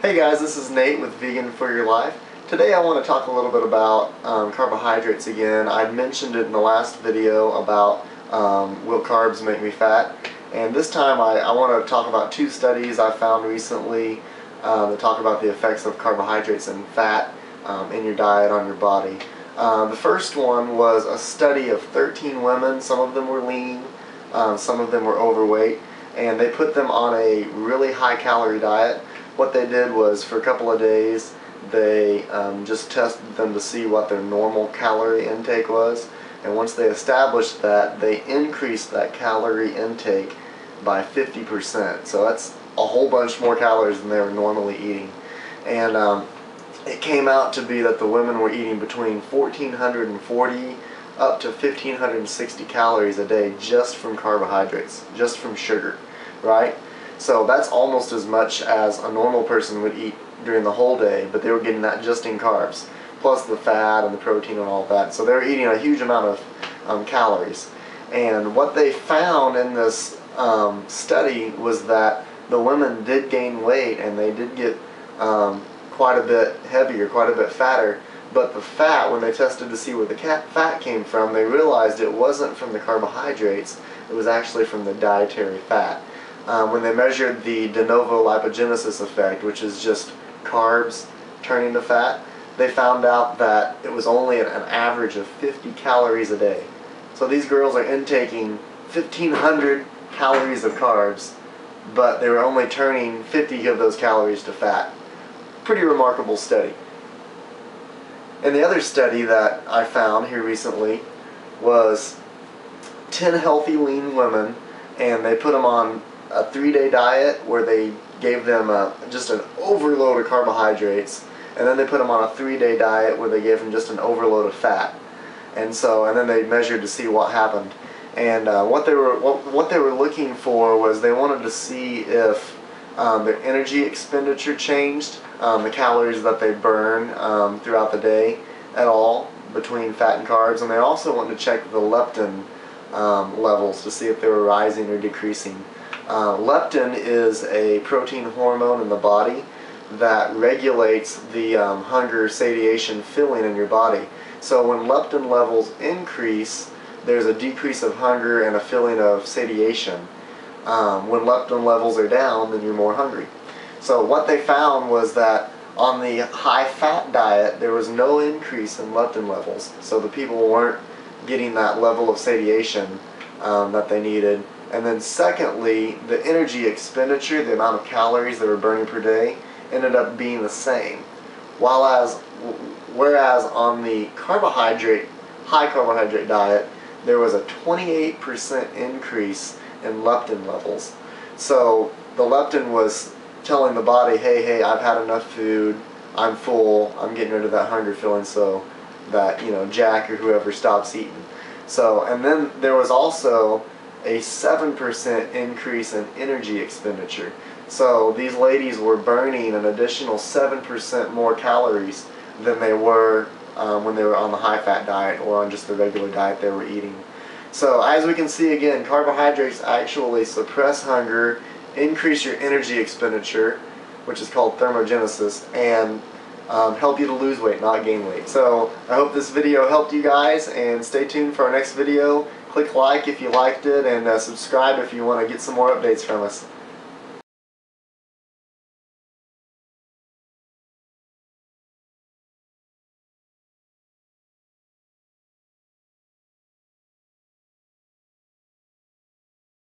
Hey guys, this is Nate with Vegan for Your Life. Today I want to talk a little bit about carbohydrates again. I mentioned it in the last video about will carbs make me fat? And this time I want to talk about two studies I found recently that talk about the effects of carbohydrates and fat in your diet on your body. The first one was a study of 13 women. Some of them were lean, some of them were overweight, and they put them on a really high calorie diet. What they did was, for a couple of days, they just tested them to see what their normal calorie intake was, and once they established that, they increased that calorie intake by 50%. So that's a whole bunch more calories than they were normally eating. And it came out to be that the women were eating between 1,440 up to 1,560 calories a day just from carbohydrates, just from sugar, right? So that's almost as much as a normal person would eat during the whole day, but they were getting that just in carbs, plus the fat and the protein and all of that. So they were eating a huge amount of calories. And what they found in this study was that the women did gain weight and they did get quite a bit heavier, quite a bit fatter, but the fat, when they tested to see where the fat came from, they realized it wasn't from the carbohydrates, it was actually from the dietary fat. When they measured the de novo lipogenesis effect, which is just carbs turning to fat, they found out that it was only an average of 50 calories a day. So these girls are intaking 1,500 calories of carbs, but they were only turning 50 of those calories to fat. Pretty remarkable study. And the other study that I found here recently was 10 healthy lean women, and they put them on a 3-day diet where they gave them just an overload of carbohydrates, and then they put them on a 3-day diet where they gave them just an overload of fat. And then they measured to see what happened. And what they were looking for was they wanted to see if their energy expenditure changed, the calories that they burn throughout the day at all between fat and carbs, and they also wanted to check the leptin levels to see if they were rising or decreasing. Leptin is a protein hormone in the body that regulates the hunger, satiation, filling in your body. So when leptin levels increase, there's a decrease of hunger and a filling of satiation. When leptin levels are down, then you're more hungry. So what they found was that on the high-fat diet, there was no increase in leptin levels. So the people weren't getting that level of satiation that they needed. And then secondly, the energy expenditure, the amount of calories they were burning per day, ended up being the same. Whereas on the high carbohydrate diet, there was a 28% increase in leptin levels. So the leptin was telling the body, hey, I've had enough food, I'm full, I'm getting rid of that hunger feeling, so that, Jack or whoever stops eating. So, and then there was also a 7% increase in energy expenditure. So these ladies were burning an additional 7% more calories than they were when they were on the high-fat diet or on just the regular diet they were eating. So as we can see again, carbohydrates actually suppress hunger, increase your energy expenditure, which is called thermogenesis, and help you to lose weight, not gain weight. So I hope this video helped you guys, and stay tuned for our next video. Click like if you liked it, and subscribe if you want to get some more updates from us.